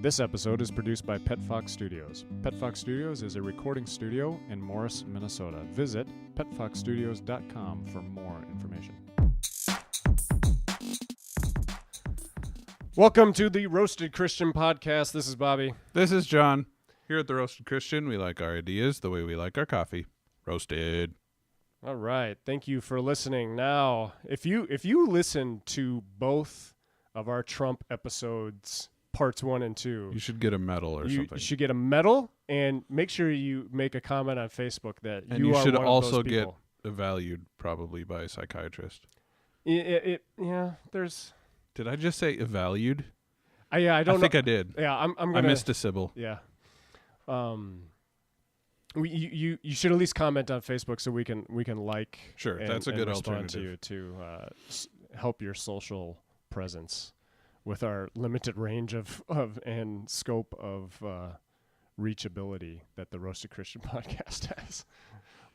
This episode is produced by Pet Fox Studios. Pet Fox Studios is a recording studio in Morris, Minnesota. Visit petfoxstudios.com for more information. Welcome to the Roasted Christian Podcast. This is Bobby. This is John. Here at the Roasted Christian, we like our ideas the way we like our coffee. Roasted. All right. Thank you for listening. Now, if you listen to both of our Trump episodes, parts 1 and 2, You should get a medal or something. you should get a medal, and make sure you make a comment on Facebook that and you you are should one also of those get people. evaluated probably by a psychiatrist. There's. Did I just say evaluated? I don't know. I think I did. Yeah, I'm gonna. I missed a syllable. Yeah. You should at least comment on Facebook so we can like. Sure, and, that's a good respond alternative. to you to help your social presence with our limited range of and scope of reachability that the Roasted Christian Podcast has.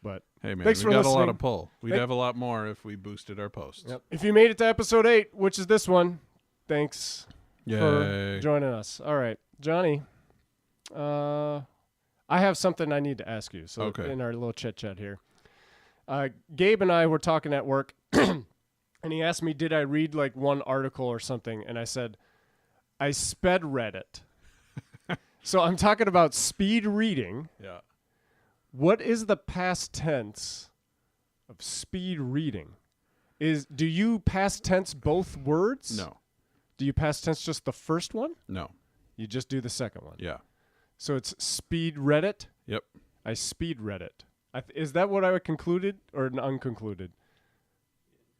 But Hey man, thanks we for got listening. a lot of pull. We'd have a lot more if we boosted our posts. Yep. If you made it to episode 8, which is this one, thanks Yay. for joining us. All right, Johnny. I have something I need to ask you. So Okay. in our little chit chat here, Gabe and I were talking at work, and he asked me, "Did I read like one article or something?" And I said, "I sped read it." So I'm talking about speed reading. Yeah. What is the past tense of speed reading? Do you past tense both words? No. Do you past tense just the first one? No. You just do the second one. Yeah. So it's speed read it. Yep. I speed read it. Is that what I concluded or unconcluded?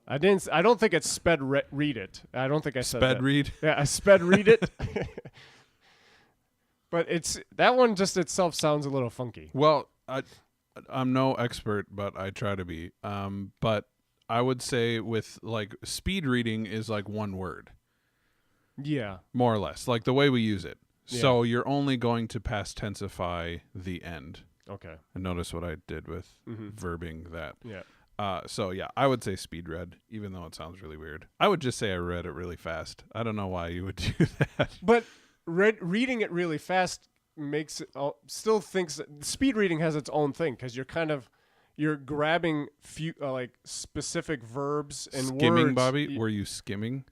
I didn't. I don't think it's sped read it. I don't think I said Sped that. read. Yeah, I sped read it. But it's that one just itself sounds a little funky. Well, I'm no expert, but I try to be. But I would say with like speed reading is like one word. Yeah. More or less, like the way we use it. Yeah. So you're only going to past tensify the end. Okay. And notice what I did with verbing that. Yeah. So yeah, I would say speed read, even though it sounds really weird. I would just say I read it really fast. I don't know why you would do that. But reading it really fast makes it still thinks speed reading has its own thing because you're grabbing like specific verbs and Skimming, words. Bobby? Were you skimming?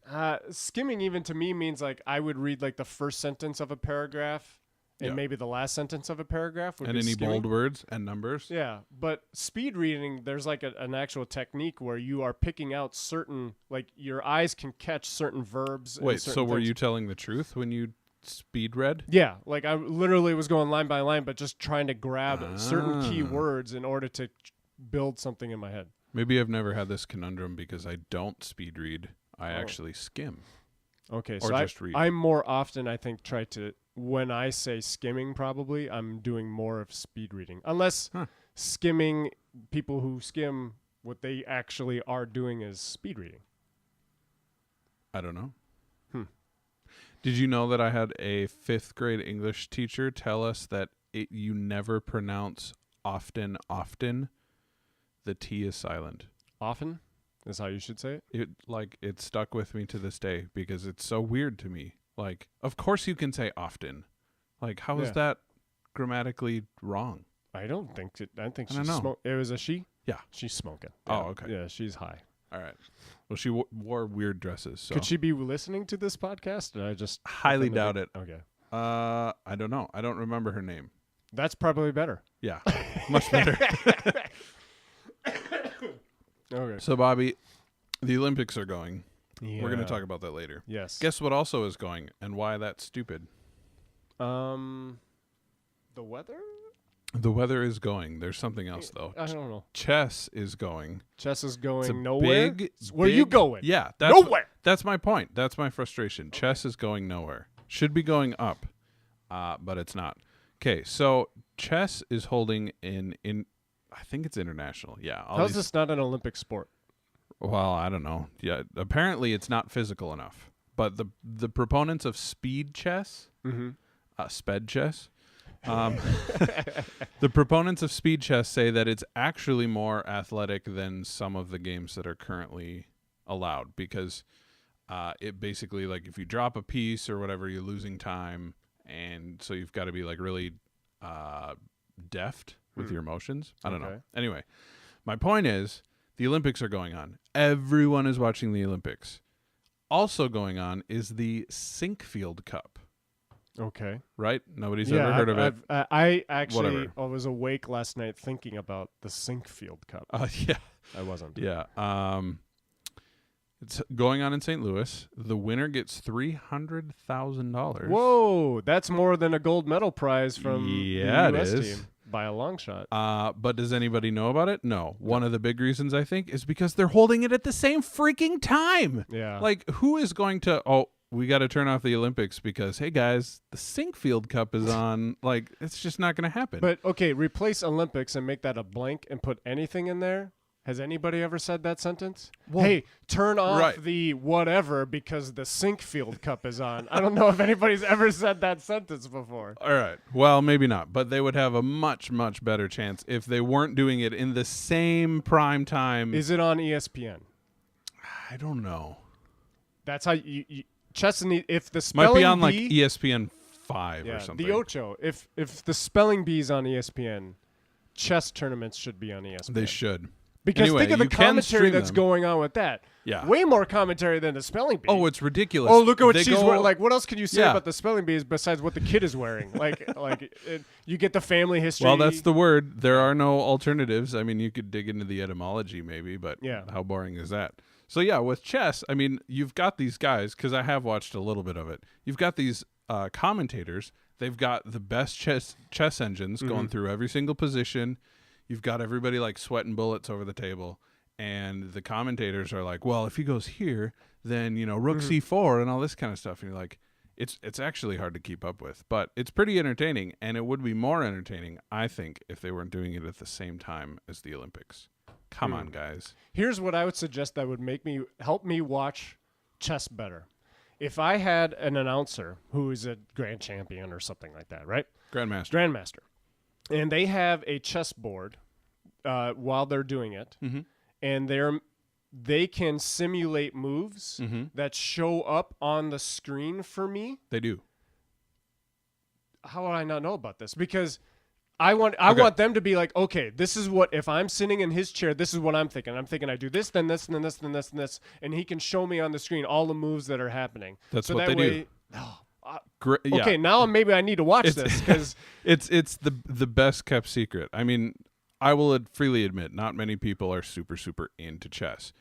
Skimming even to me means like I would read like the first sentence of a paragraph and maybe the last sentence of a paragraph would And be any skimming. bold words and numbers? Yeah, but speed reading, there's like an actual technique where you are picking out certain, like your eyes can catch certain verbs. and Wait, certain so were things. you telling the truth when you speed read? Yeah, like I literally was going line by line, but just trying to grab certain key words in order to build something in my head. Maybe I've never had this conundrum because I don't speed read. I actually skim. Okay, Or so just read. I more often, I think, try to, when I say skimming probably, I'm doing more of speed reading. Unless skimming, people who skim, what they actually are doing is speed reading. I don't know. Did you know that I had a 5th grade English teacher tell us that you never pronounce often. The T is silent. Often is how you should say it. It stuck with me to this day because it's so weird to me. Like, of course you can say often. Like, how is that grammatically wrong? I don't think it. I think I she's don't know. smoking. It was a she? Yeah. She's smoking. Oh, Yeah. okay. Yeah, she's high. All right. Well, she wore weird dresses. So. Could she be listening to this podcast? Or I just Highly doubt it. Okay. I don't know. I don't remember her name. That's probably better. Yeah, much better. Okay. So, Bobby, the Olympics are going. Yeah. We're going to talk about that later. Yes. Guess what also is going and why that's stupid? The weather? The weather is going. There's something else, though. I don't know. Chess is going. Chess is It's a going nowhere. Where big- you going? Yeah. Nowhere. That's my point. That's my frustration. Okay. Chess is going nowhere. Should be going up, but it's not. Okay, so chess is holding in I think it's international. Yeah. How's this not an Olympic sport? Well, I don't know. Yeah, apparently it's not physical enough. But the proponents of speed chess, sped chess, the proponents of speed chess say that it's actually more athletic than some of the games that are currently allowed because it basically, like, if you drop a piece or whatever, you're losing time, and so you've got to be like really deft with your emotions. I don't know. Anyway, my point is the Olympics are going on. Everyone is watching the Olympics. Also going on is the Sinkfield Cup. Okay. Right? Nobody's ever heard of it. I actually was awake last night thinking about the Sinkfield Cup. Yeah. I wasn't. Yeah. It's going on in St. Louis. The winner gets $300,000. Whoa, that's more than a gold medal prize from the U.S. it is. team by a long shot. But does anybody know about it? No. One of the big reasons, I think, is because they're holding it at the same freaking time. Yeah. Like, who is going to... we got to turn off the Olympics because, hey, guys, the Sinkfield Cup is on. Like, it's just not going to happen. But, okay, replace Olympics and make that a blank and put anything in there. Has anybody ever said that sentence? Well, hey, turn off the whatever because the Sinkfield Cup is on. I don't know if anybody's ever said that sentence before. All right. Well, maybe not. But they would have a much, much better chance if they weren't doing it in the same prime time. Is it on ESPN? I don't know. That's how you chess and if the spelling might be on bee, like ESPN 5 or something. The Ocho. If the spelling bee is on ESPN, chess tournaments should be on ESPN. They should. Because anyway, think of the commentary that's going on with that. Yeah. Way more commentary than the spelling bee. Oh, it's ridiculous. Oh, look at what she's wearing. Like, what else can you say Yeah. about the spelling bees besides what the kid is wearing? You get the family history. Well, that's the word. There are no alternatives. I mean, you could dig into the etymology maybe, but how boring is that? So, yeah, with chess, I mean, you've got these guys, because I have watched a little bit of it. You've got these commentators. They've got the best chess engines going through every single position. You've got everybody like sweating bullets over the table, and the commentators are like, well, if he goes here, then, rook c4 and all this kind of stuff. And you're like, it's actually hard to keep up with, but it's pretty entertaining, and it would be more entertaining, I think, if they weren't doing it at the same time as the Olympics. Come on, guys. Here's what I would suggest that would help me watch chess better. If I had an announcer who is a grand champion or something like that, right? Grandmaster. And they have a chessboard while they're doing it, and they can simulate moves that show up on the screen for me. They do. How would I not know about this? Because I want them to be like, okay, this is what, if I'm sitting in his chair, this is what I'm thinking. I'm thinking I do this, then this, then this, then this, and this, and he can show me on the screen all the moves that are happening. That's what they do. Okay, now maybe I need to watch this because it's the best kept secret. I mean, I will freely admit, not many people are super super into chess,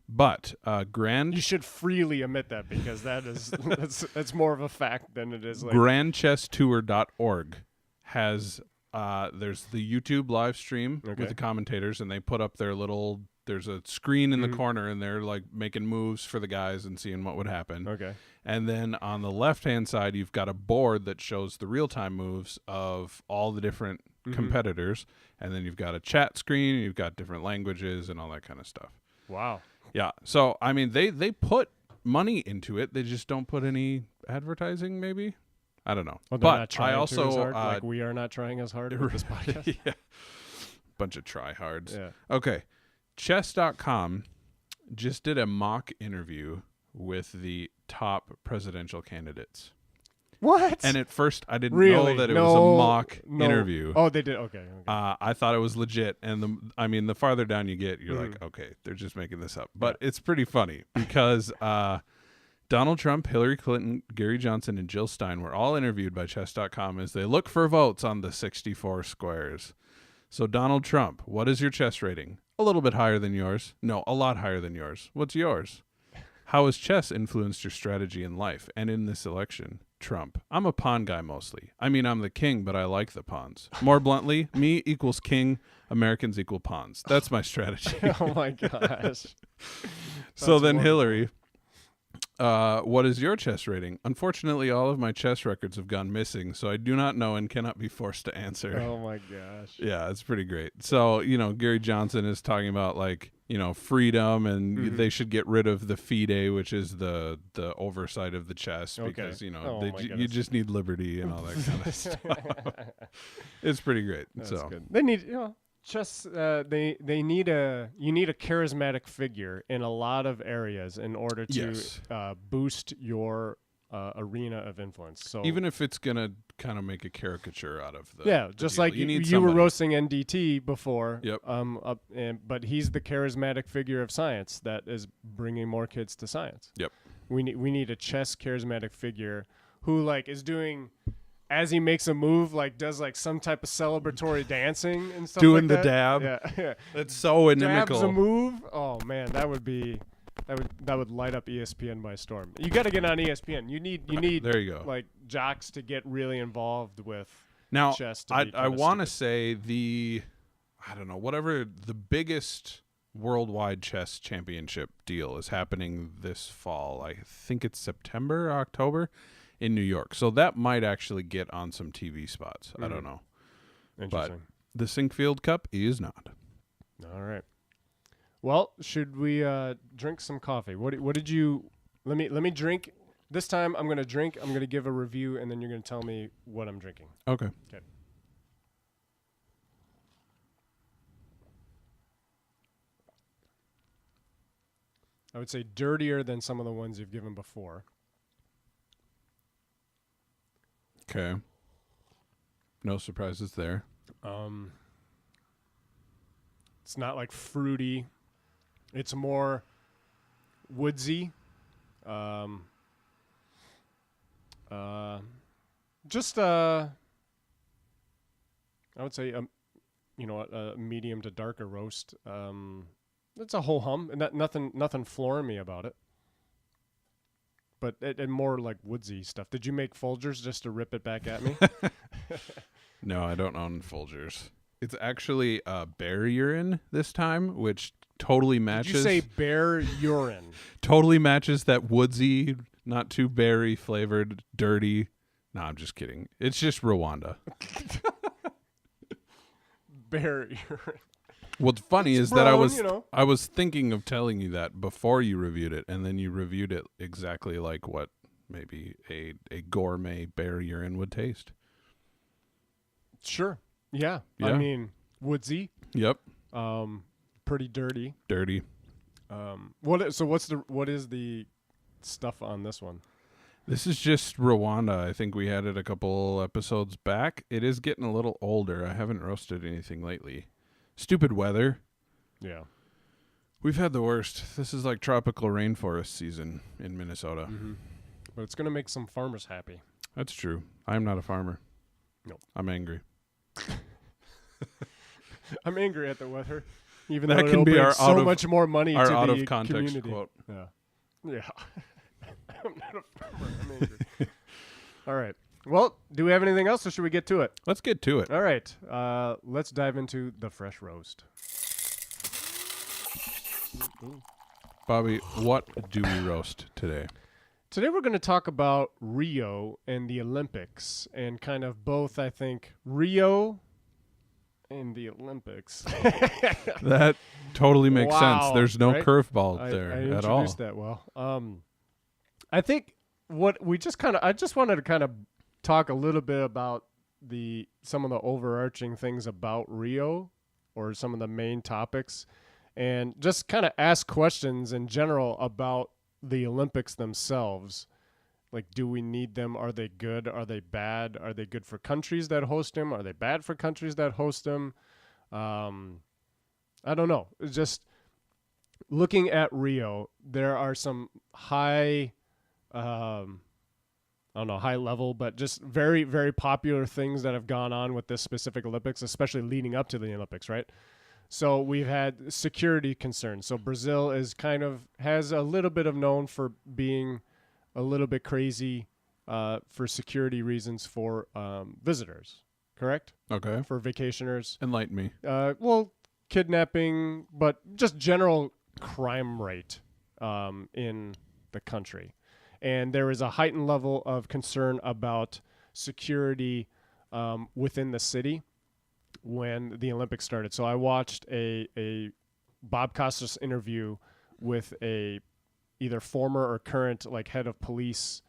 but you should freely admit that because that's more of a fact than it is. Like grandchesstour.org has there's the YouTube live stream with the commentators, and they put up their little. There's a screen in the corner, and they're like making moves for the guys and seeing what would happen. Okay. And then on the left-hand side, you've got a board that shows the real-time moves of all the different competitors. And then you've got a chat screen, and you've got different languages and all that kind of stuff. Wow. Yeah. So, I mean, they put money into it. They just don't put any advertising, maybe? I don't know. Well, but I also... as hard, like we are not trying as hard with this podcast. Yeah. Bunch of tryhards. Yeah. Okay. Chess.com just did a mock interview with the top presidential candidates. What? And at first, I didn't know that it was a mock interview. Oh, they did? Okay. I thought it was legit. And the farther down you get, you're like, okay, they're just making this up. But it's pretty funny because Donald Trump, Hillary Clinton, Gary Johnson, and Jill Stein were all interviewed by Chess.com as they look for votes on the 64 squares. So, Donald Trump, what is your chess rating? A little bit higher than yours. No, a lot higher than yours. What's yours? How has chess influenced your strategy in life and in this election? Trump, I'm a pawn guy mostly. I mean, I'm the king, but I like the pawns. More bluntly, me equals king, Americans equal pawns. That's my strategy. Oh, my gosh. So then Hillary, what is your chess rating? Unfortunately, all of my chess records have gone missing, so I do not know and cannot be forced to answer. Oh, my gosh. Yeah, it's pretty great. So, Gary Johnson is talking about, like, freedom, and they should get rid of the FIDE, which is the oversight of the chess, because, you just need liberty and all that kind of stuff. It's pretty great. That's so good. They need, chess, you need a charismatic figure in a lot of areas in order to boost your arena of influence. So even if it's gonna kind of make a caricature out of the just deal. like you were roasting NDT before. Yep. But he's the charismatic figure of science that is bringing more kids to science. Yep. We need a chess charismatic figure who like is doing, as he makes a move, like does like some type of celebratory dancing and stuff. Doing like the that. dab. Yeah. That's so inimical. Dab's a move. Oh man, that would light up ESPN by storm. You got to get on ESPN. You need there you go. like jocks to get really involved with Now, chess. I want to say whatever the biggest worldwide chess championship deal is happening this fall. I think it's September, October in New York. So that might actually get on some TV spots. I don't know. Interesting. But the Sinkfield Cup is not. All right. Well, should we drink some coffee? What did you? Let me drink. This time I'm going to drink. I'm going to give a review, and then you're going to tell me what I'm drinking. Okay. I would say dirtier than some of the ones you've given before. Okay. No surprises there. It's not like fruity. It's more woodsy. Just I would say a medium to darker roast. It's a whole hum, and nothing flooring me about it. But and more like woodsy stuff. Did you make Folgers just to rip it back at me? No, I don't own Folgers. It's actually bear urine this time, which totally matches. Did you say bear urine? Totally matches that woodsy, not too berry flavored, dirty. No, I'm just kidding. It's just Rwanda. Bear urine. What's funny is brown, that I was thinking of telling you that before you reviewed it, and then you reviewed it exactly like what maybe a gourmet bear urine would taste. Sure. Yeah. Yeah. I mean, woodsy. Yep. Pretty dirty. Dirty. What is the stuff on this one? This is just Rwanda. I think we had it a couple episodes back. It is getting a little older. I haven't roasted anything lately. Stupid weather. Yeah. We've had the worst. This is like tropical rainforest season in Minnesota. Mm-hmm. But it's going to make some farmers happy. That's true. I'm not a farmer. No. I'm angry. I'm angry at the weather. Even that though can it'll be bring our so much more money to our the out of context community. quote. Yeah. Yeah. I'm not a farmer. I'm angry. All right. Well, do we have anything else, or should we get to it? Let's get to it. All right. Let's dive into the fresh roast. Bobby, what do we roast today? Today we're going to talk about Rio and the Olympics, and kind of both, I think, Rio and the Olympics. That totally makes sense. There's no right? curveball there I at all. introduced that well. I think I just wanted to kind of talk a little bit about some of the overarching things about Rio, or some of the main topics, and just kind of ask questions in general about the Olympics themselves. Like, do we need them? Are they good? Are they bad? Are they good for countries that host them? Are they bad for countries that host them? I don't know. It's just looking at Rio, there are some high level, but just very, very popular things that have gone on with this specific Olympics, especially leading up to the Olympics, right? So we've had security concerns. So Brazil has a little bit of known for being a little bit crazy for security reasons for visitors, correct? Okay. For vacationers. Enlighten me. Well, kidnapping, but just general crime rate in the country. And there is a heightened level of concern about security within the city when the Olympics started. So I watched a Bob Costas interview with a either former or current like head of police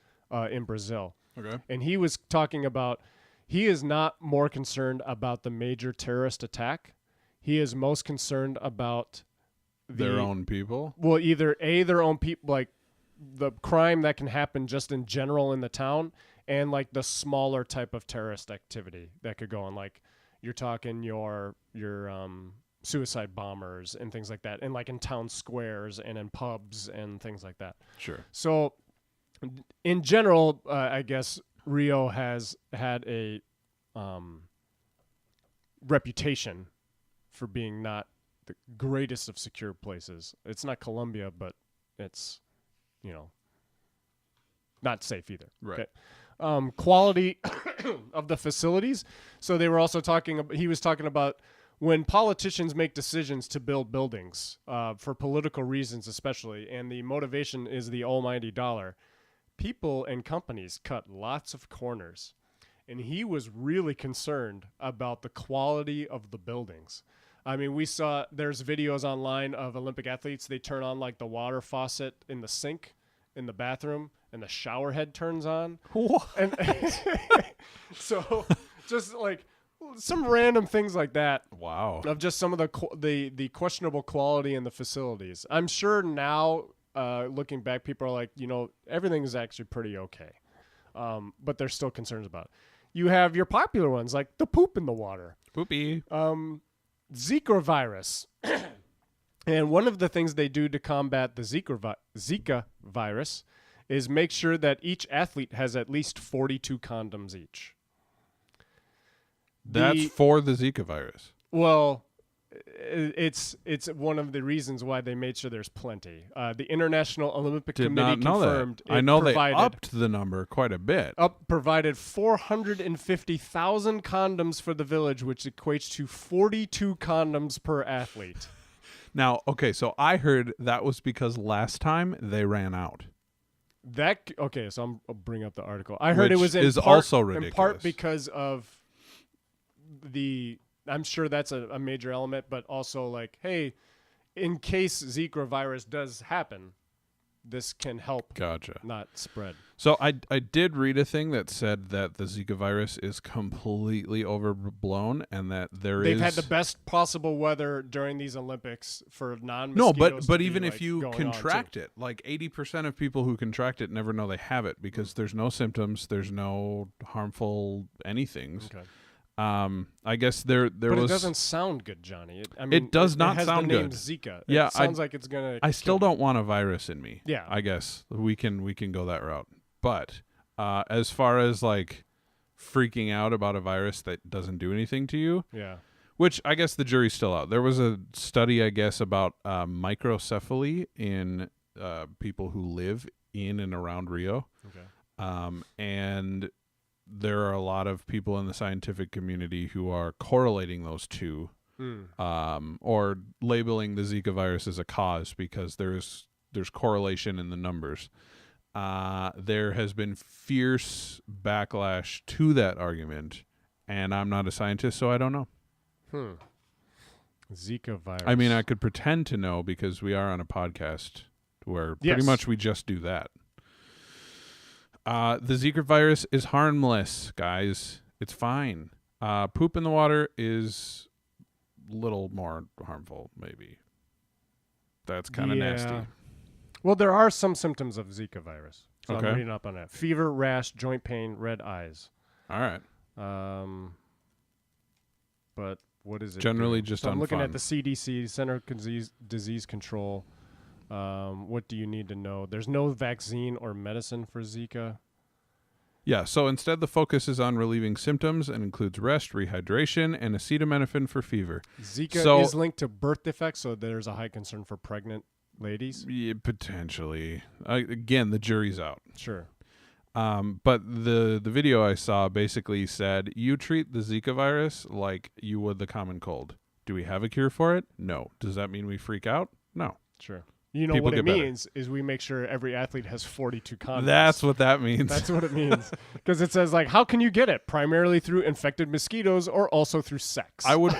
in Brazil. Okay. And he was talking about he is not more concerned about the major terrorist attack. He is most concerned about their own people. Well, either their own people, like the crime that can happen just in general in the town, and like the smaller type of terrorist activity that could go on. Like you're talking your suicide bombers and things like that, and like in town squares and in pubs and things like that. Sure. So in general, I guess Rio has had a reputation for being not the greatest of secure places. It's not Colombia, but it's, not safe either. Right. Okay. Quality of the facilities. So they were also he was talking about when politicians make decisions to build buildings for political reasons especially, and the motivation is the almighty dollar, people and companies cut lots of corners. And he was really concerned about the quality of the buildings. I mean, there's videos online of Olympic athletes. They turn on like the water faucet in the sink in the bathroom, and the shower head turns on. What? And so just like some random things like that. Wow. Of just some of the questionable quality in the facilities. I'm sure now, looking back, people are like, everything is actually pretty okay. But there's still concerns about it. You have your popular ones like the poop in the water. Poopy. Zika virus. And one of the things they do to combat the Zika virus is make sure that each athlete has at least 42 condoms each. That's for the Zika virus. Well, it's one of the reasons why they made sure there's plenty. The International Olympic Committee confirmed. I know they upped the number quite a bit. Provided 450,000 condoms for the village, which equates to 42 condoms per athlete. Now, okay, so I heard that was because last time they ran out. So I'll bring up the article. I heard it was also ridiculous. In part because of I'm sure that's a major element, but also like, hey, in case Zika virus does happen, this can help not spread. So I did read a thing that said that the Zika virus is completely overblown and that they've had the best possible weather during these Olympics for non-mosquitoes. No, but even if you contract it, like 80% of people who contract it never know they have it because there's no symptoms, there's no harmful anythings. Okay. I guess there but was. It doesn't sound good, Johnny. It does not sound good. It good. has the name Zika. Yeah, it sounds like it's gonna. I still don't want a virus in me. Yeah, I guess we can go that route. But as far as like freaking out about a virus that doesn't do anything to you, yeah, which I guess the jury's still out. There was a study, I guess, about microcephaly in people who live in and around Rio. Okay, and there are a lot of people in the scientific community who are correlating those two, or labeling the Zika virus as a cause because there's correlation in the numbers. There has been fierce backlash to that argument, and I'm not a scientist, so I don't know. Zika virus. I mean, I could pretend to know because we are on a podcast where pretty much we just do that. The Zika virus is harmless, guys. It's fine. Poop in the water is a little more harmful, maybe. That's kind of nasty. Well, there are some symptoms of Zika virus. So okay. I'm reading up on that. Fever, rash, joint pain, red eyes. All right. But what is it? Generally just so I'm looking fun. at the CDC, Center for Disease Control. What do you need to know? There's no vaccine or medicine for Zika. Yeah, so instead the focus is on relieving symptoms and includes rest, rehydration, and acetaminophen for fever. Zika is linked to birth defects, so there's a high concern for pregnant ladies? Yeah, potentially. Again, the jury's out. Sure. But the video I saw basically said, you treat the Zika virus like you would the common cold. Do we have a cure for it? No. Does that mean we freak out? No. Sure. You know what it means is we make sure every athlete has 42 condoms. That's what that means. That's what it means. Because it says, like, how can you get it? Primarily through infected mosquitoes or also through sex. I would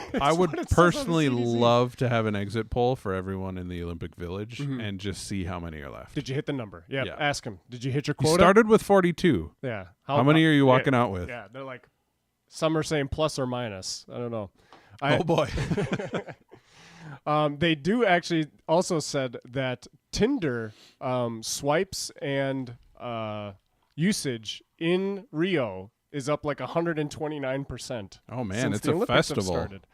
personally love to have an exit poll for everyone in the Olympic Village and just see how many are left. Did you hit the number? Yeah. Ask them. Did you hit your quota? You started with 42. Yeah. How many are you walking out with? Yeah. They're like, some are saying plus or minus. I don't know. Oh, boy. They do actually also said that Tinder swipes and usage in Rio is up like 129%. Oh man, since it's the a Olympics have festival. started.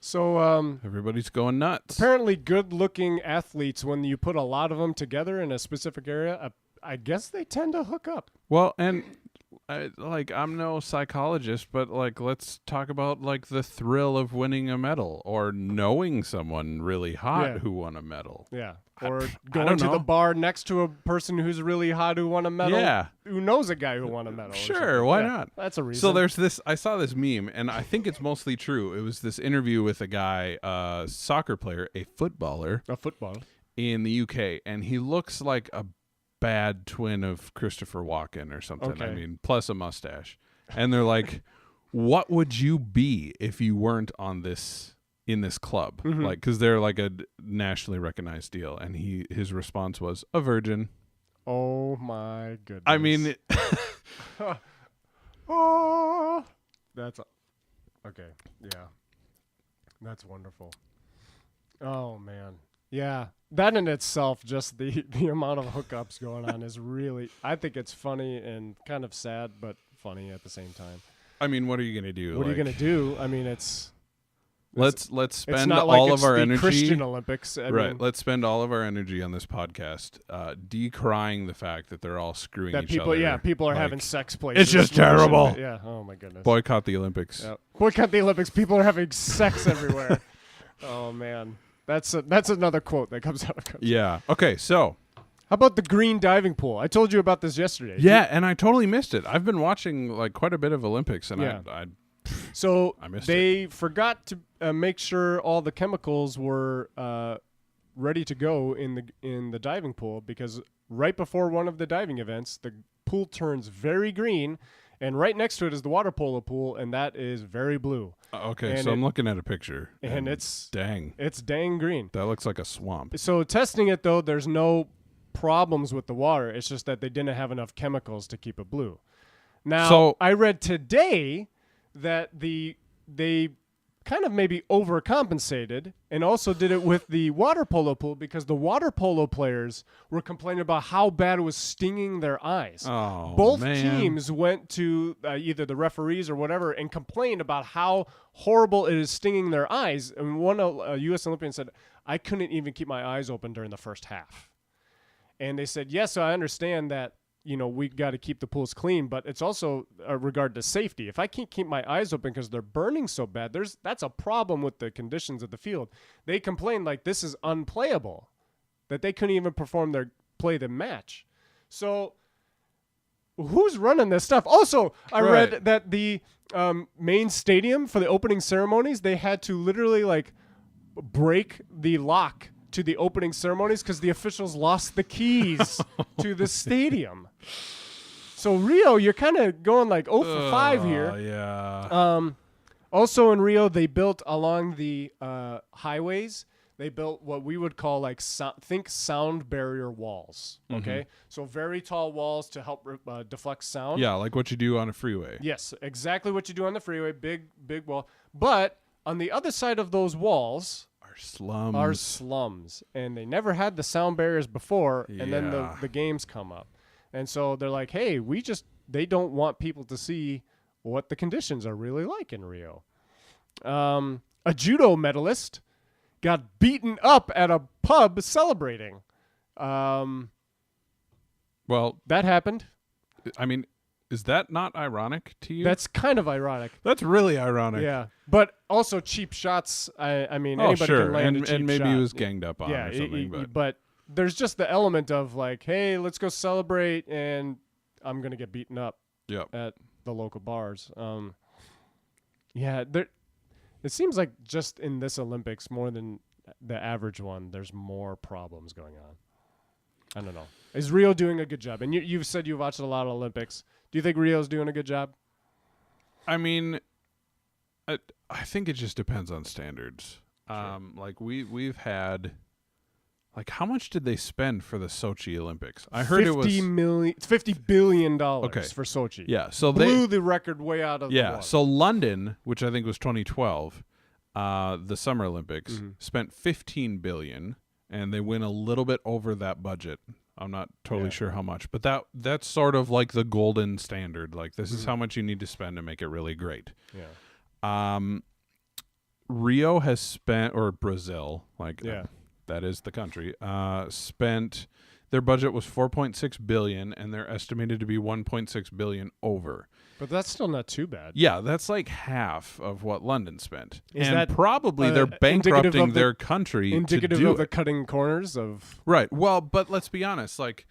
So Everybody's going nuts. apparently good-looking athletes, when you put a lot of them together in a specific area, I guess they tend to hook up. Well, and I'm no psychologist, but like let's talk about like the thrill of winning a medal or knowing someone really hot who won a medal. Yeah. Or I going don't to the know. bar next to a person who's really hot who won a medal. Yeah. Who knows a guy who won a medal. or Sure, something. why Yeah, not? That's a reason. So there's this. I saw this meme, and I think it's mostly true. It was this interview with a guy, soccer player, a footballer a football. in the UK, and he looks like a bad twin of Christopher Walken or something. I Okay. mean, plus a mustache. And they're like, "What would you be if you weren't on this in this club?" Mhm. Like, because they're like a nationally recognized deal, and his response was a virgin. Oh my goodness. I mean, oh, that's okay. Yeah, that's wonderful. Oh man, yeah. That in itself, just the amount of hookups going on is really. I think it's funny and kind of sad, but funny at the same time. I mean, what are you gonna do? What are you gonna do? I mean, let's Let's it's spend not like all it's of our the energy. Christian Olympics. I Right. mean, Let's spend all of our energy on this podcast, decrying the fact that they're all screwing that each people, other. people are Like, having sex places. just where they shouldn't terrible. be. Yeah. Oh my goodness. boycott the Olympics. Yeah. Boycott the Olympics. People are having sex everywhere. Oh man, that's another quote that comes out of country. Yeah. Okay. So. How about the green diving pool? I told you about this yesterday. Yeah, and I totally missed it. I've been watching like quite a bit of Olympics, and Yeah. I missed they forgot to make sure all the chemicals were ready to go in the diving pool, because right before one of the diving events, the pool turns very green, and right next to it is the water polo pool, and that is very blue. Okay, And so I'm looking at a picture, And it's dang, dang green. that looks like a swamp. So testing it though, there's no problems with the water. It's just that they didn't have enough chemicals to keep it blue. Now, So- I read today that they kind of maybe overcompensated and also did it with the water polo pool, because the water polo players were complaining about how bad it was stinging their eyes. Oh, Both man. teams went to either the referees or whatever and complained about how horrible it is stinging their eyes. And one U.S. Olympian said, I couldn't even keep my eyes open during the first half. And they said, yes, so I understand that, we got to keep the pools clean, but it's also regard to safety. If I can't keep my eyes open because they're burning so bad, that's a problem with the conditions of the field. They complained like this is unplayable, that they couldn't even play the match. So who's running this stuff? Also, I read that the main stadium for the opening ceremonies, they had to literally like break the lock to the opening ceremonies because the officials lost the keys to the stadium. So Rio, you're kind of going like 0 for 5 here. Yeah. Also in Rio, they built along the highways, they built what we would call like sound barrier walls. Okay, so very tall walls to help deflect sound. Yeah, like what you do on a freeway. Yes, exactly what you do on the freeway. Big wall. But on the other side of those walls are slums, and they never had the sound barriers before, and then the games come up, and so they're like, hey, they don't want people to see what the conditions are really like in Rio. A judo medalist got beaten up at a pub celebrating. Well, that happened. I mean, is that not ironic to you? That's kind of ironic. That's really ironic. Yeah, but also cheap shots. I mean, Oh, anybody sure. can land a cheap and maybe shot. he was ganged up on or something. But there's just the element of like, hey, let's go celebrate, and I'm gonna get beaten up Yep. at the local bars. It seems like just in this Olympics more than the average one, there's more problems going on. I don't know. Is Rio doing a good job? And you've said you've watched a lot of Olympics. Do you think Rio's doing a good job? I mean, I think it just depends on standards. Sure. Like we've had, like, how much did they spend for the Sochi Olympics? I heard it was $50 billion for Sochi. Yeah, so blew the record way out of the water. So London, which I think was 2012, the Summer Olympics, spent $15 billion, and they win a little bit over that budget. I'm not totally sure how much, but that's sort of like the golden standard. Like, this is how much you need to spend to make it really great. Yeah. Rio has spent, or Brazil, like that is the country, spent, their budget was $4.6 billion, and they're estimated to be $1.6 billion over. But that's still not too bad. Yeah, that's like half of what London spent. Is and that, probably they're bankrupting their country indicative to do of the it. cutting corners of... Right. Well, but let's be honest, like,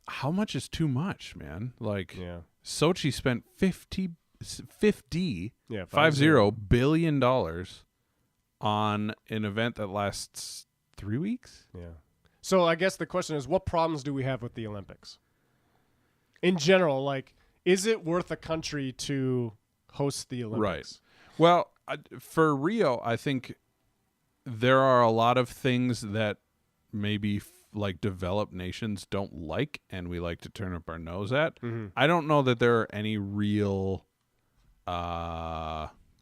how much is too much, man? Like, Sochi spent $50 billion on an event that lasts 3 weeks. Yeah. So I guess the question is, what problems do we have with the Olympics? In general, like, is it worth a country to host the Olympics? Right. Well, for Rio, I think there are a lot of things that maybe like developed nations don't like, and we like to turn up our nose at. Mm-hmm. I don't know that there are any real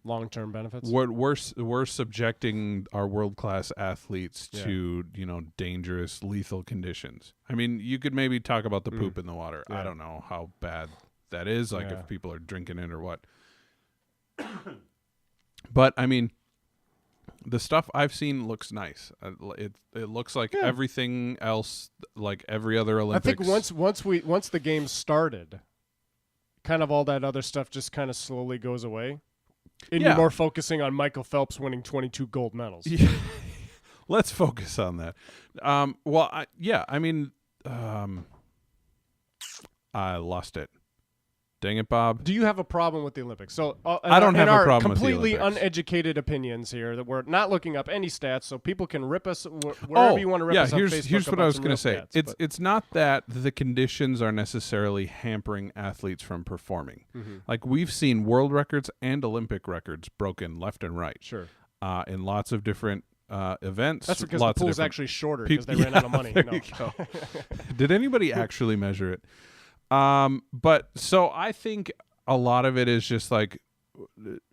long-term benefits. We're subjecting our world-class athletes to, you know, dangerous, lethal conditions. I mean, you could maybe talk about the poop in the water. I don't know how bad that is, like if people are drinking it or what. But I mean, the stuff I've seen looks nice. It looks like everything else, like every other Olympics. I think once the games started, kind of all that other stuff just kind of slowly goes away. And you're more focusing on Michael Phelps winning 22 gold medals. Yeah. Let's focus on that. I lost it. Dang it, Bob. Do you have a problem with the Olympics? So I don't have a problem with the completely Olympics. Uneducated opinions here that we're not looking up any stats, so people can rip us wherever you want to rip us on Facebook. Here's what I was going to say. It's not that the conditions are necessarily hampering athletes from performing. Mm-hmm. Like, we've seen world records and Olympic records broken left and right. Sure. In lots of different events. That's because the pool's actually shorter because they ran out of money. There you go. Did anybody actually measure it? But so I think a lot of it is just like,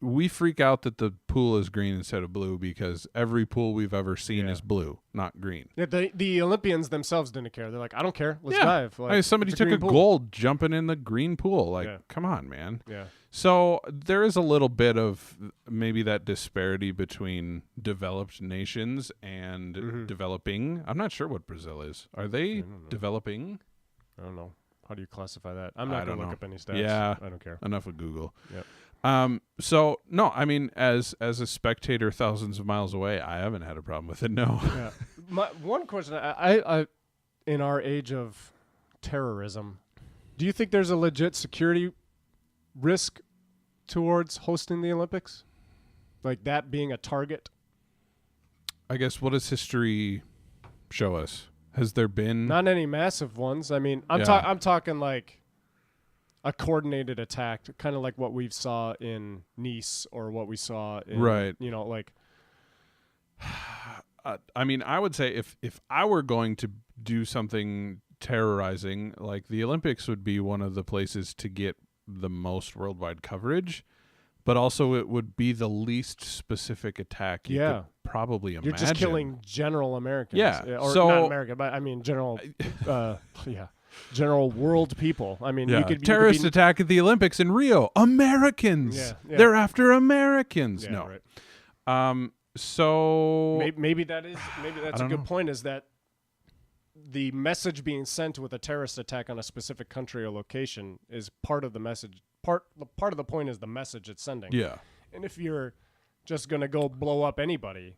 we freak out that the pool is green instead of blue because every pool we've ever seen is blue, not green. Yeah, the Olympians themselves didn't care. They're like, I don't care. Let's dive. Like, I mean, somebody took a gold jumping in the green pool. Like, come on, man. Yeah. So there is a little bit of maybe that disparity between developed nations and developing. I'm not sure what Brazil is. Are they developing? I don't know. How do you classify that? I'm not going to look up any stats. Yeah. I don't care. Enough of Google. Yep. So no, I mean, as a spectator thousands of miles away, I haven't had a problem with it. No. Yeah. One question, I in our age of terrorism, do you think there's a legit security risk towards hosting the Olympics? Like that being a target? I guess, what does history show us? Has there been not any massive ones? I mean, I'm talking like a coordinated attack, kind of like what we saw in Nice or what we saw in, you know, like. I mean, I would say if I were going to do something terrorizing, like, the Olympics would be one of the places to get the most worldwide coverage, but also it would be the least specific attack you could probably imagine. You're just killing general Americans. Yeah. Or so, not America, but I mean general general world people. I mean, terrorist attack at the Olympics in Rio. Americans. Yeah. They're after Americans. Yeah, no. Right. So maybe that's a good point, is that the message being sent with a terrorist attack on a specific country or location is part of the message. Part of the point is the message it's sending. Yeah. And if you're just going to go blow up anybody,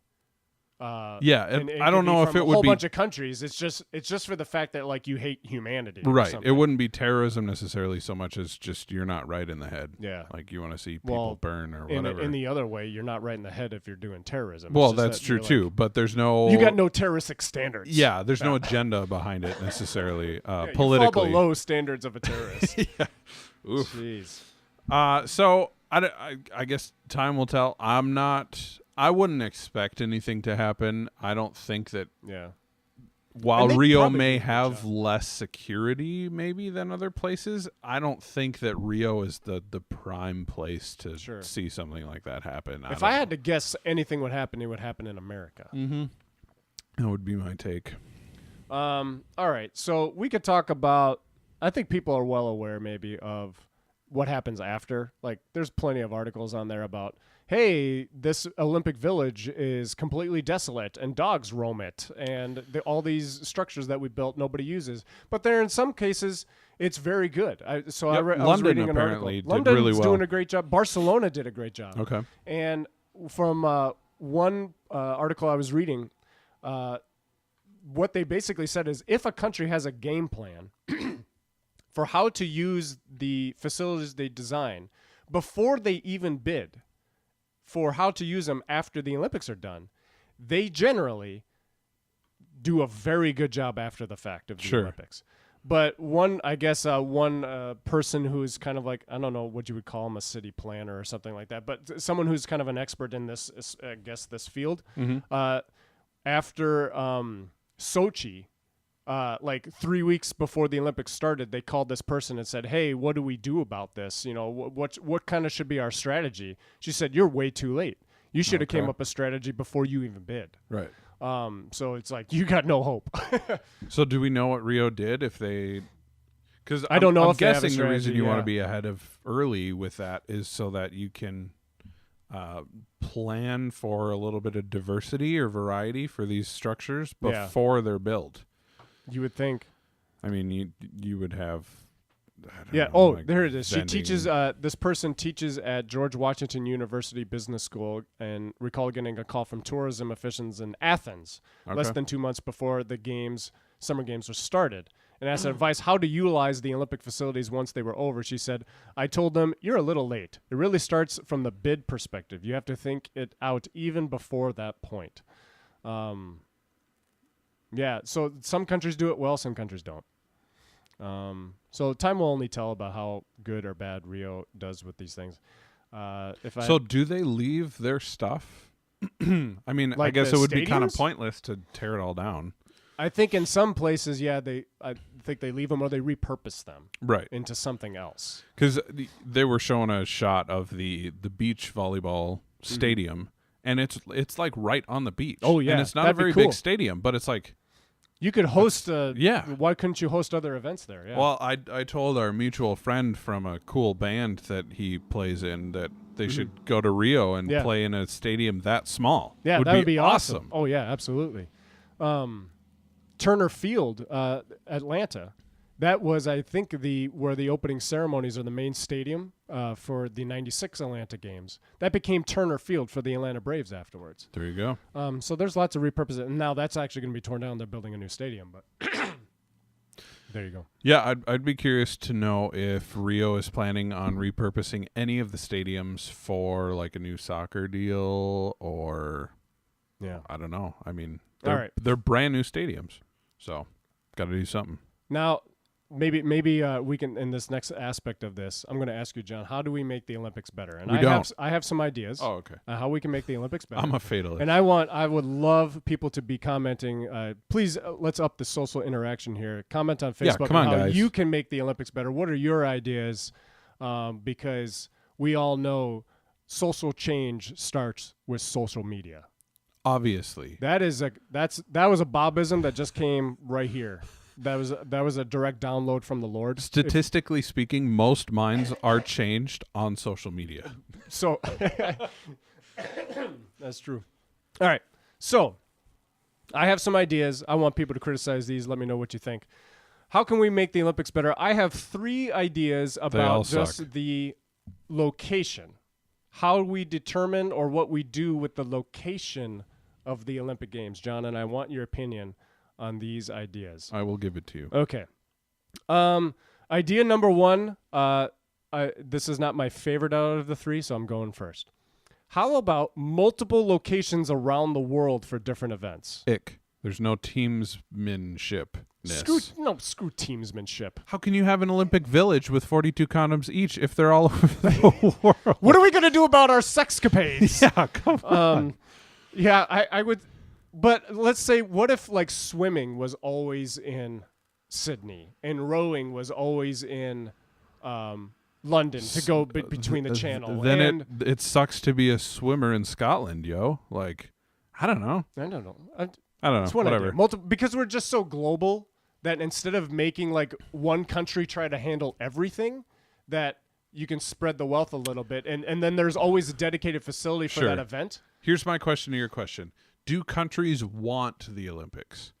I don't know if it would be a whole bunch of countries. It's just for the fact that, like, you hate humanity. Right. It wouldn't be terrorism necessarily so much as just you're not right in the head. Yeah. Like, you want to see people burn or whatever. In the other way, you're not right in the head if you're doing terrorism. Well, that's true too. But there's no. You got no terroristic standards. Yeah. There's no agenda behind it necessarily. Politically, you fall below standards of a terrorist. Yeah. Oof. Jeez. So I guess time will tell. I wouldn't expect anything to happen. I don't think that. Yeah. While Rio may have less security maybe than other places, I don't think that Rio is the prime place to see something like that happen. If I had to guess anything would happen, it would happen in America. Mm-hmm. That would be my take. All right, so we could talk about. I think people are well aware, maybe, of what happens after. Like, there's plenty of articles on there about, hey, this Olympic Village is completely desolate and dogs roam it, and all these structures that we built nobody uses. But there, in some cases, it's very good. I was reading an article. London London's did really well. doing a great job. Barcelona did a great job. Okay. And from one article I was reading, what they basically said is if a country has a game plan for how to use the facilities they design before they even bid for how to use them after the Olympics are done, they generally do a very good job after the fact of the Olympics. But one person who's kind of like, I don't know what you would call him, a city planner or something like that, but someone who's kind of an expert in this, I guess, this field, after Sochi, like 3 weeks before the Olympics started, they called this person and said, hey, what do we do about this? You know, what kind of should be our strategy? She said, you're way too late. You should have came up with a strategy before you even bid. Right. So it's like, you got no hope. So do we know what Rio did if they... Because I don't know I'm if they have a guessing the reason strategy, you want to be ahead of early with that is so that you can plan for a little bit of diversity or variety for these structures before they're built. You would think. I mean, you would have. There it is. She teaches. This person teaches at George Washington University Business School, and recall getting a call from tourism officials in Athens less than 2 months before the summer games were started, and asked advice how to utilize the Olympic facilities once they were over. She said, "I told them you're a little late. It really starts from the bid perspective. You have to think it out even before that point." Yeah, so some countries do it well, some countries don't. So time will only tell about how good or bad Rio does with these things. Do they leave their stuff? I mean, like I guess it would be kind of stadiums? Pointless to tear it all down. I think in some places, I think they leave them or they repurpose them into something else. Because they were showing a shot of the beach volleyball stadium, and it's like right on the beach. Oh yeah, and it's not a very big stadium, but it's like. You could host why couldn't you host other events there? Yeah. Well, I told our mutual friend from a cool band that he plays in that they should go to Rio and play in a stadium that small. Yeah, that would be awesome. Oh yeah, absolutely. Turner Field, Atlanta. That was, I think, where the opening ceremonies are the main stadium for the '96 Atlanta games. That became Turner Field for the Atlanta Braves afterwards. There you go. So there's lots of repurposing. And now that's actually going to be torn down. They're building a new stadium, but there you go. Yeah, I'd be curious to know if Rio is planning on repurposing any of the stadiums for like a new soccer deal or I don't know. I mean, they're brand new stadiums, so got to do something. Now, maybe we can, in this next aspect of this, I'm going to ask you, John, how do we make the Olympics better? And I have some ideas. Oh, okay. How we can make the Olympics better. I'm a fatalist. And I would love people to be commenting. Please, let's up the social interaction here. Comment on Facebook come on, how guys. you can make the Olympics better. What are your ideas? Because we all know social change starts with social media. Obviously. That was a Bobism that just came right here. That was a direct download from the Lord. Statistically speaking, most minds are changed on social media. So that's true. All right. So I have some ideas. I want people to criticize these. Let me know what you think. How can we make the Olympics better? I have 3 ideas about just the location. How we determine or what we do with the location of the Olympic Games. John, and I want your opinion on these ideas. I will give it to you. Okay. Idea number 1, this is not my favorite out of the 3, so I'm going first. How about multiple locations around the world for different events? There's no teamsmanship. Screw teamsmanship. How can you have an Olympic village with 42 condoms each if they're all over the world? What are we going to do about our sexcapades? Yeah, come on. Yeah, I would... But let's say, what if like swimming was always in Sydney and rowing was always in London to go between the channel? Then it sucks to be a swimmer in Scotland, yo. Like, I don't know. I don't know. It's one Whatever. idea. Because we're just so global that instead of making like one country try to handle everything, that you can spread the wealth a little bit. And then there's always a dedicated facility for that event. Here's my question to your question. Do countries want the Olympics?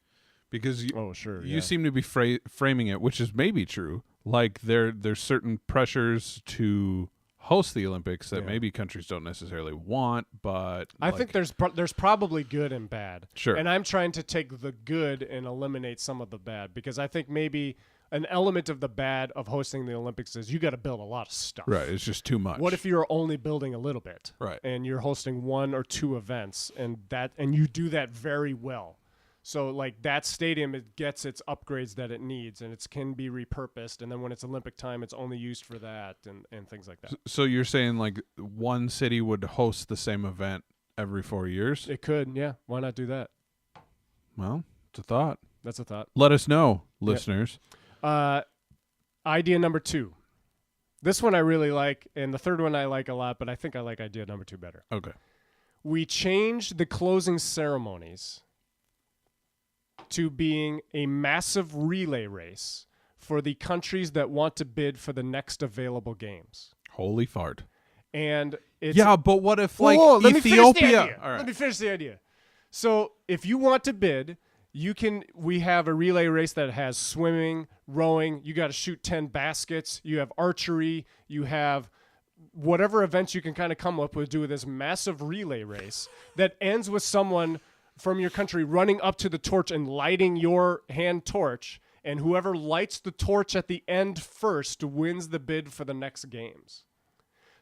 Because you seem to be framing it, which is maybe true. Like there's certain pressures to host the Olympics that maybe countries don't necessarily want, but I think there's probably good and bad. Sure. And I'm trying to take the good and eliminate some of the bad, because I think maybe an element of the bad of hosting the Olympics is you got to build a lot of stuff. Right, it's just too much. What if you're only building a little bit? Right. And you're hosting 1 or 2 events and you do that very well. So like that stadium, it gets its upgrades that it needs, and it can be repurposed. And then when it's Olympic time, it's only used for that and things like that. So you're saying like one city would host the same event every 4 years? It could, yeah. Why not do that? Well, it's a thought. That's a thought. Let us know, listeners. Idea number 2. This one I really like, and the third one I like a lot, but I think I like idea number 2 better. Okay. We change the closing ceremonies to being a massive relay race for the countries that want to bid for the next available games. Holy fart. And it's but what if like let Ethiopia? All right. Let me finish the idea. So if you want to bid, we have a relay race that has swimming, rowing, you got to shoot 10 baskets, you have archery, you have whatever events you can kind of come up with, do this massive relay race that ends with someone from your country running up to the torch and lighting your hand torch, and whoever lights the torch at the end first wins the bid for the next games.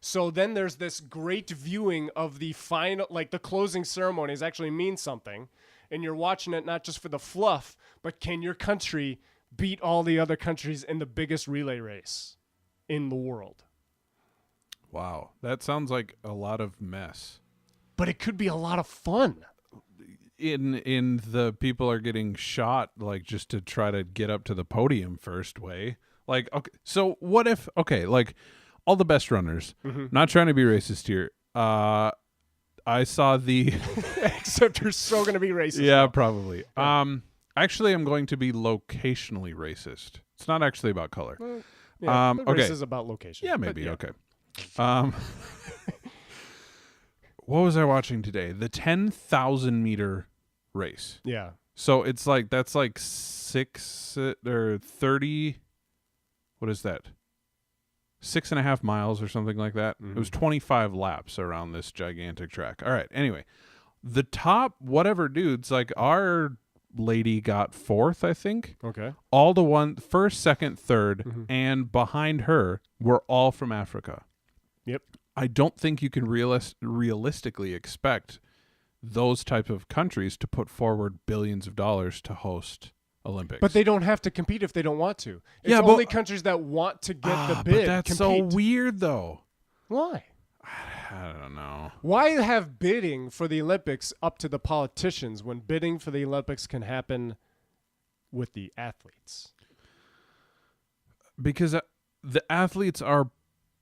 So then there's this great viewing of the final, like the closing ceremonies actually mean something, and you're watching it not just for the fluff, but can your country beat all the other countries in the biggest relay race in the world? Wow, that sounds like a lot of mess. But it could be a lot of fun. In the people are getting shot like just to try to get up to the podium first way. Like, okay, so what if, okay, like all the best runners, not trying to be racist here. I saw the except you're so going to be racist. Yeah, probably. Actually, I'm going to be locationally racist. It's not actually about color. Well, yeah, okay. Race is about location. Yeah, maybe. Yeah. Okay. What was I watching today? The 10,000 meter race. Yeah. So it's like, that's like 6 or 30. What is that? 6.5 miles or something like that. It was 25 laps around this gigantic track. All right. Anyway, the top whatever dudes, like our lady got 4th, I think. Okay. All the first, second, third, and behind her were all from Africa. Yep. I don't think you can realistically expect those type of countries to put forward billions of dollars to host Olympics. But they don't have to compete if they don't want to. It's only countries that want to get the bid. But that's compete. so weird, though. Why? I don't know. Why have bidding for the Olympics up to the politicians when bidding for the Olympics can happen with the athletes? Because the athletes are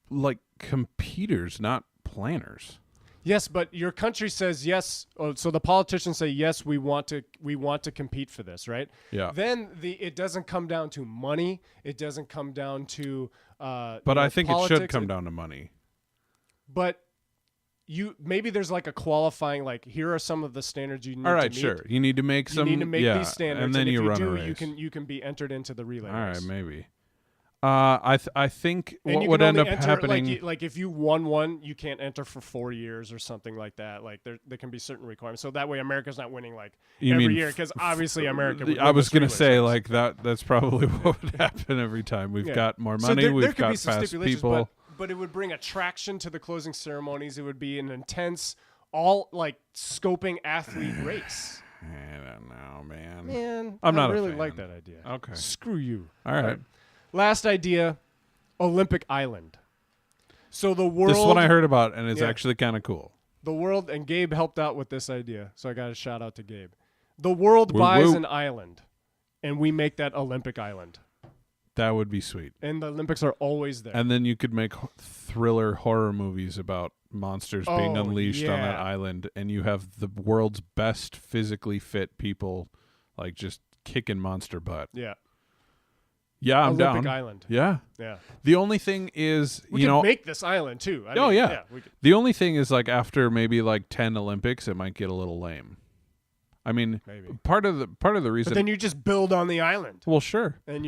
like competitors, not planners. Yes, but your country says yes. So the politicians say yes. We want to compete for this, right? Yeah. Then it doesn't come down to money. It doesn't come down to. But I think politics. It should come down to money. But maybe there's like a qualifying, like here are some of the standards you need to meet. All right, sure. You need to make some. You need to make these standards, and then if you run do, a race. you can be entered into the relay All race. right, maybe. I think And what would end up enter, happening, like if you won one, you can't enter for 4 years or something like that. Like there can be certain requirements. So that way, America's not winning like every year, because obviously America. Would I was going to say like that's probably what would happen every time. We've got more money. So we've got fast people. But it would bring attraction to the closing ceremonies. It would be an intense, all like scoping athlete race. I don't know, man. Man, I'm not I really a fan. like that idea. Okay. Screw you. All right. Last idea, Olympic Island. So the world. This one I heard about, and it's actually kind of cool. The world, and Gabe helped out with this idea, so I got to shout out to Gabe. The world buys an island, and we make that Olympic Island. That would be sweet. And the Olympics are always there. And then you could make thriller horror movies about monsters being unleashed on that island, and you have the world's best physically fit people, like just kicking monster butt. Yeah. Yeah, I'm Olympic down. Island. Yeah. Yeah. The only thing is, we can make this island too. I mean, yeah. The only thing is, like, after maybe like 10 Olympics, it might get a little lame. I mean, maybe. part of the reason. But then you just build on the island. Well, sure. And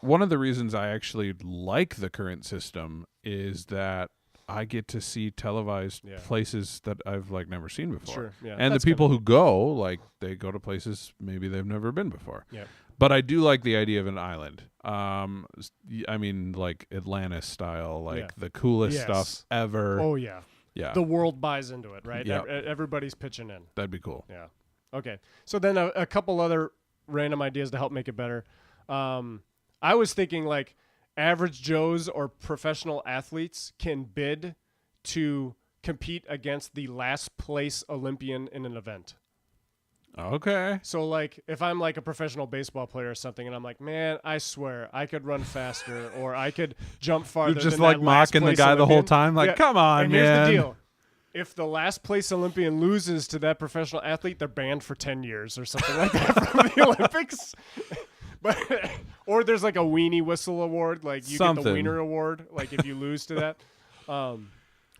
one of the reasons I actually like the current system is that I get to see televised places that I've like never seen before. Sure. Yeah. And the people who go, like, they go to places maybe they've never been before. Yeah. But I do like the idea of an island. I mean, like Atlantis style, like the coolest stuff ever. Oh, yeah. Yeah. The world buys into it, right? Yeah. Everybody's pitching in. That'd be cool. Yeah. Okay. So then a couple other random ideas to help make it better. I was thinking, like, average Joes or professional athletes can bid to compete against the last place Olympian in an event. Okay. So, like, if I'm like a professional baseball player or something, and I'm like, man, I swear I could run faster, or I could jump farther. You're just than like that last mocking the place guy Olympian. the whole time. Like, come on, and man. Here's the deal: if the last place Olympian loses to that professional athlete, they're banned for 10 years or something like that from the Olympics. But or there's like a weenie whistle award, like you get the wiener award, like if you lose to that, or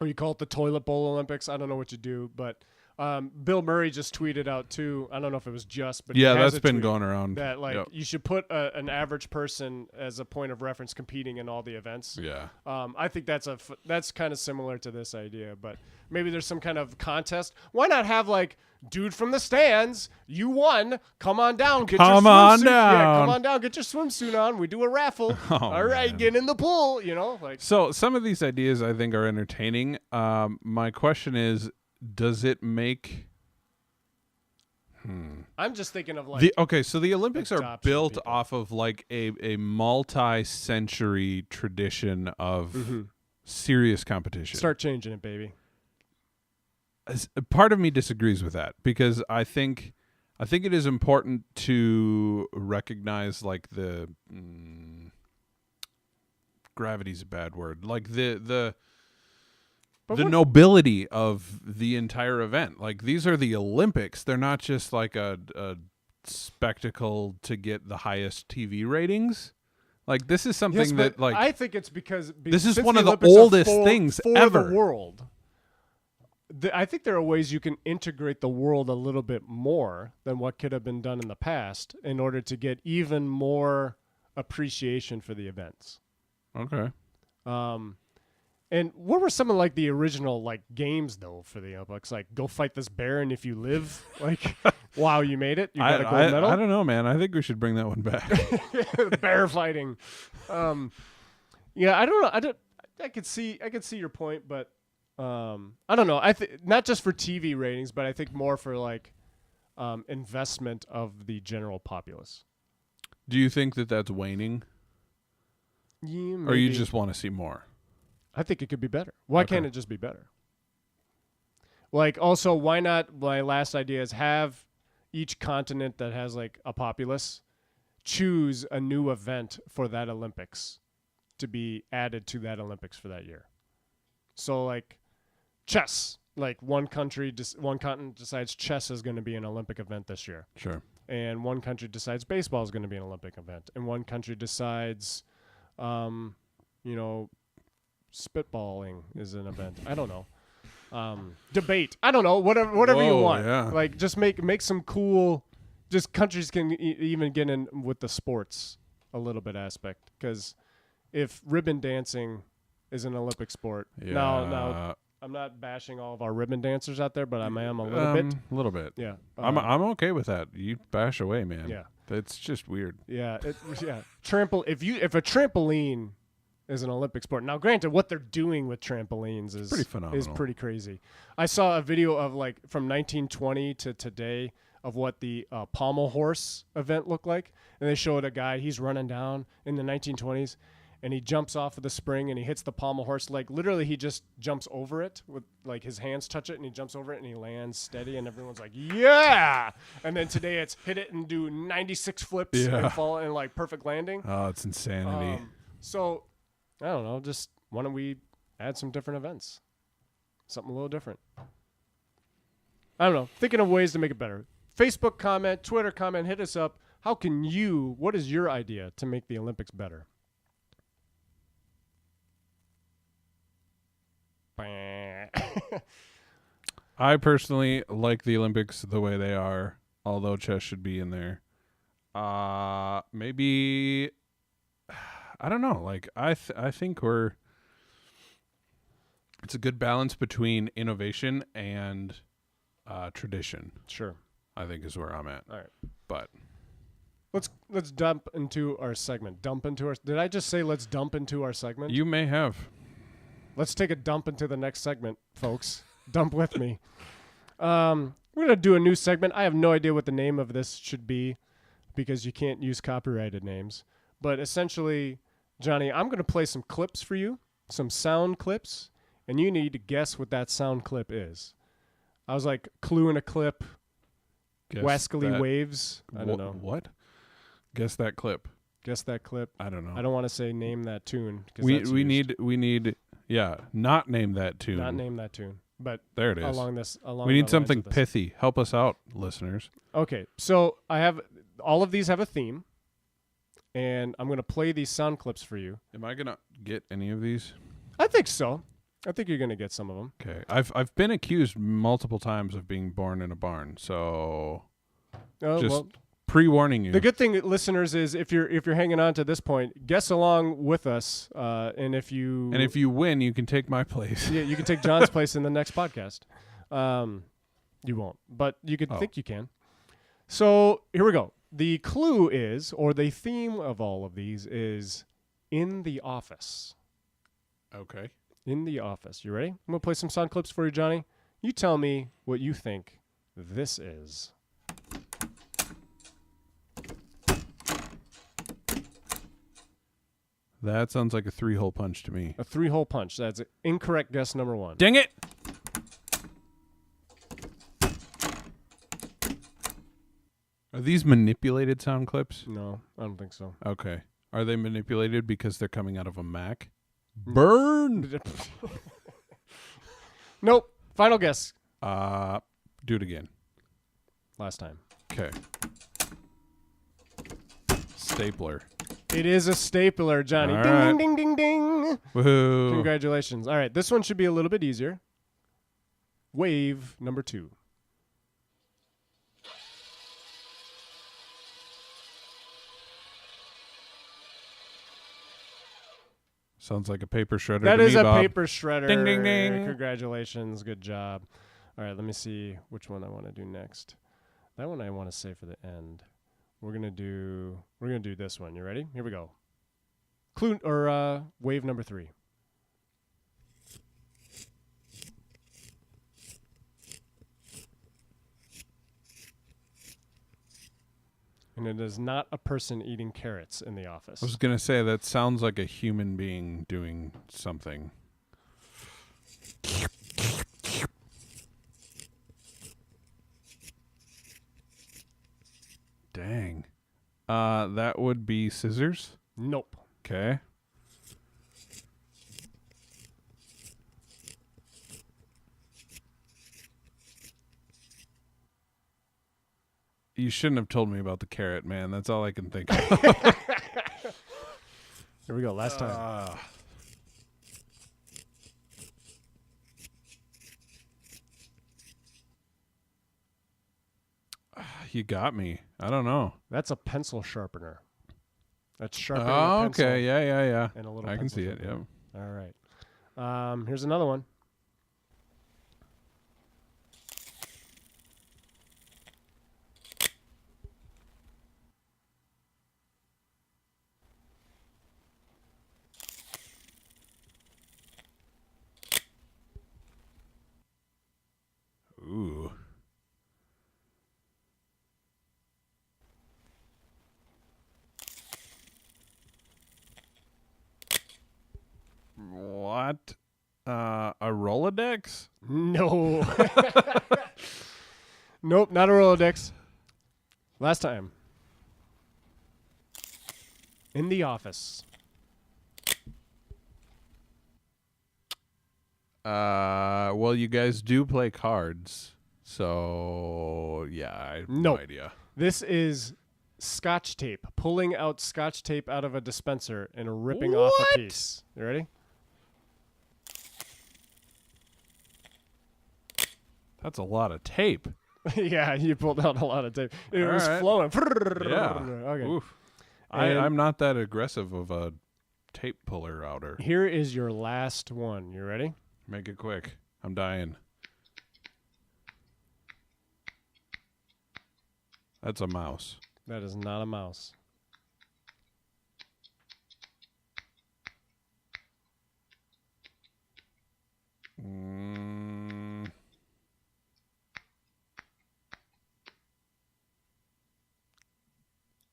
you call it the toilet bowl Olympics. I don't know what you do, but Bill Murray just tweeted out too. I don't know if it was just, but that's been going around. That you should put an average person as a point of reference competing in all the events. Yeah, I think that's kind of similar to this idea, but maybe there's some kind of contest. Why not have like, dude from the stands, you won. Come on down. Get your swimsuit. Yeah, come on down. Get your swimsuit on. We do a raffle. All right, get in the pool. You know, like. So some of these ideas I think are entertaining. My question is, does it make? I'm just thinking of like. So the Olympics are built off of like a multi-century tradition of serious competition. Start changing it, baby. Part of me disagrees with that, because I think it is important to recognize like the gravity's a bad word, like the nobility of the entire event. Like, these are the Olympics. They're not just like a spectacle to get the highest TV ratings. Like, this is something that, like, I think it's because this is one of the oldest things ever. The world. I think there are ways you can integrate the world a little bit more than what could have been done in the past in order to get even more appreciation for the events. Okay. And what were some of like the original like games though for the Olympics? Like, go fight this bear, and if you live, like, wow, you made it. You got a gold medal. I don't know, man. I think we should bring that one back. Bear fighting. Yeah, I don't know. I could see your point, but I don't know. I think not just for TV ratings, but I think more for like investment of the general populace. Do you think that that's waning? Yeah, maybe. Or you just want to see more? I think it could be better. Why can't it just be better? Like, also, why not? My last idea is have each continent that has like a populace choose a new event for that Olympics to be added to that Olympics for that year. So like chess, like one continent decides chess is going to be an Olympic event this year. Sure. And one country decides baseball is going to be an Olympic event. And one country decides, spitballing is an event. I don't know. Debate. I don't know. Whatever you want. Yeah. Like, just make some cool. Just countries can even get in with the sports a little bit aspect, because if ribbon dancing is an Olympic sport, now I'm not bashing all of our ribbon dancers out there, but I am a little bit. A little bit. Yeah. I'm okay with that. You bash away, man. Yeah. That's just weird. Yeah. If a trampoline is an Olympic sport. Now, granted, what they're doing with trampolines is pretty phenomenal. Is pretty crazy. I saw a video of like from 1920 to today of what the pommel horse event looked like, and they showed a guy, he's running down in the 1920s, and he jumps off of the spring and he hits the pommel horse. Like literally he just jumps over it with like his hands touch it and he jumps over it and he lands steady and everyone's like, yeah. And then today it's hit it and do 96 flips and fall in like perfect landing. Oh, it's insanity. So I don't know. Just why don't we add some different events? Something a little different. I don't know. Thinking of ways to make it better. Facebook comment, Twitter comment, hit us up. What is your idea to make the Olympics better? I personally like the Olympics the way they are, although chess should be in there. Maybe, I don't know. Like I think it's a good balance between innovation and tradition. Sure. I think is where I'm at. All right. But let's dump into our segment. Did I just say let's dump into our segment? You may have. Let's take a dump into the next segment, folks. Dump with me. We're going to do a new segment. I have no idea what the name of this should be because you can't use copyrighted names. But essentially, Johnny, I'm going to play some clips for you, some sound clips, and you need to guess what that sound clip is. I was like, clue in a clip, wascally waves. I don't know. What? Guess that clip. Guess that clip. I don't know. I don't want to say name that tune. We need not name that tune. Not name that tune. But there it is. Along we need something pithy. Help us out, listeners. Okay, so I have all of these have a theme, and I'm going to play these sound clips for you. Am I gonna get any of these? I think so. I think you're going to get some of them. Okay, I've been accused multiple times of being born in a barn, so pre-warning you. The good thing, listeners, is if you're hanging on to this point, guess along with us, and if you win, you can take my place. Yeah, you can take John's place in the next podcast. You won't, but you could think you can. So here we go. The clue is, or the theme of all of these is, in the office. Okay. In the office. You ready? I'm gonna play some sound clips for you, Johnny. You tell me what you think this is. That sounds like a 3-hole punch to me. A 3-hole punch. That's incorrect guess number 1. Dang it! Are these manipulated sound clips? No, I don't think so. Okay. Are they manipulated because they're coming out of a Mac? Burn! Nope. Final guess. Do it again. Last time. Okay. Stapler. It is a stapler, Johnny. All Ding, right. ding, ding, ding, ding. Woohoo. Congratulations. All right, this one should be a little bit easier. Wave number 2. Sounds like a paper shredder. That to is me, a Bob. paper shredder. Ding, ding, ding. Congratulations. Good job. All right, let me see which one I want to do next. That one I want to save for the end. We're gonna do this one. You ready? Here we go. Clue or wave number 3. And it is not a person eating carrots in the office. I was going to say, that sounds like a human being doing something. Dang. That would be scissors? Nope. Okay. You shouldn't have told me about the carrot, man. That's all I can think of. Here we go. Last time. You got me. I don't know. That's a pencil sharpener. That's sharpening a Oh, pencil. okay. Yeah. And a little I can pencil see it, sharpener. yeah. All right. Here's another one. Ooh. What? A Rolodex? No. Nope, not a Rolodex. Last time. In the office. Well, you guys do play cards. So, yeah, I have no Nope. idea. This is Scotch tape. Pulling out Scotch tape out of a dispenser and ripping off a piece. You ready? That's a lot of tape. Yeah, you pulled out a lot of tape. It All was right. flowing. Yeah. Okay. Oof. And I'm not that aggressive of a tape puller outer. here is your last one. You ready? Make it quick. I'm dying. That's a mouse. That is not a mouse.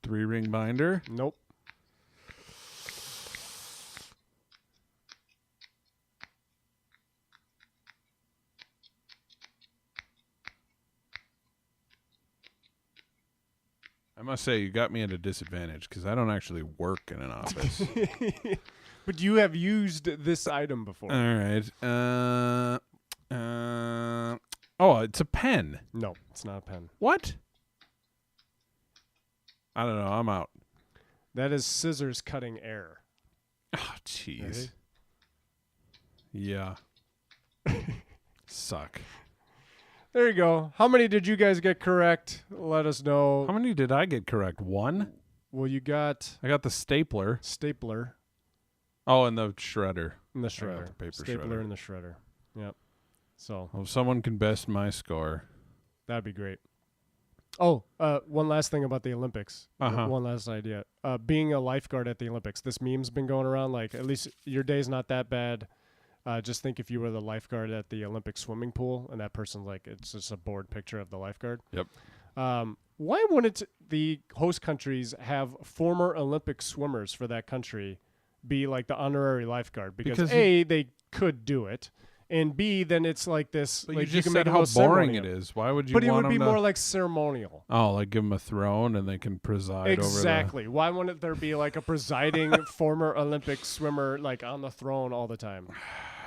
Three-ring binder. Nope. I must say, you got me at a disadvantage because I don't actually work in an office. But you have used this item before. All right. Oh, it's a pen. No, it's not a pen. What? I don't know. I'm out. That is scissors cutting air. Oh, jeez. Ready? Yeah. Suck. There you go. How many did you guys get correct? Let us know. How many did I get correct? One? Well, you got I got the stapler. stapler Oh, and the shredder. and the I got shredder. the paper Stapler shredder. and the shredder. Yep. So Well, if someone can best my score. that'd be great. Oh, one last thing about the Olympics. Uh-huh. One last idea. Being a lifeguard at the Olympics. This meme's been going around. Like, at least your day's not that bad. Just think if you were the lifeguard at the Olympic swimming pool, and that person's like, it's just a bored picture of the lifeguard. Yep. Why wouldn't the host countries have former Olympic swimmers for that country be like the honorary lifeguard? Because A, they could do it, and B, then it's like this. But like you just can said make how it boring it ceremonial. is. Why would you But it want would be them to... more like ceremonial. Oh, like give them a throne and they can preside Exactly. Why wouldn't there be like a presiding former Olympic swimmer like on the throne all the time? over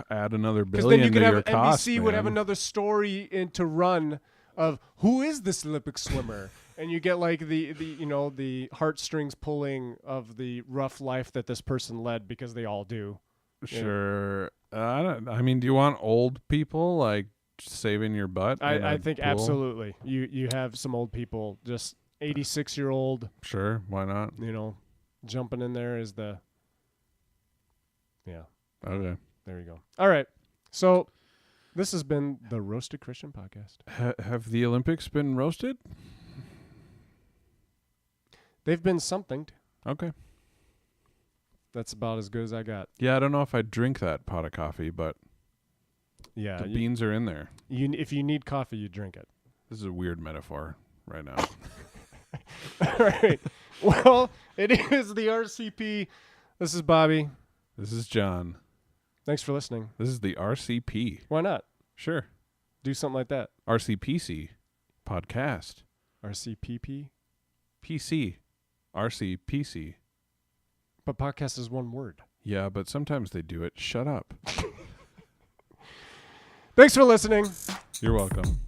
the... Add another Because billion then you could to have your cost, NBC would have man. another story to run of who is this Olympic swimmer, and you get like the the heartstrings pulling of the rough life that this person led because they all do. Sure. I mean, do you want old people like saving your butt? in I a think pool? absolutely. You have some old people, just 86-year-old, Sure. Why not? jumping in there is the. Yeah. Okay. There you go. All right. So this has been the Roasted Christian Podcast. Have the Olympics been roasted? They've been something. Okay. That's about as good as I got. Yeah, I don't know if I'd drink that pot of coffee, but Yeah. the beans are in there. If you need coffee, you drink it. This is a weird metaphor right now. All right. Well, it is the RCP. This is Bobby. This is John. Thanks for listening. This is the RCP. Why not? Sure. Do something like that. RCPC podcast. RCPP. PC. RCPC. But podcast is one word. Yeah, but sometimes they do it. Shut up. Thanks for listening. You're welcome.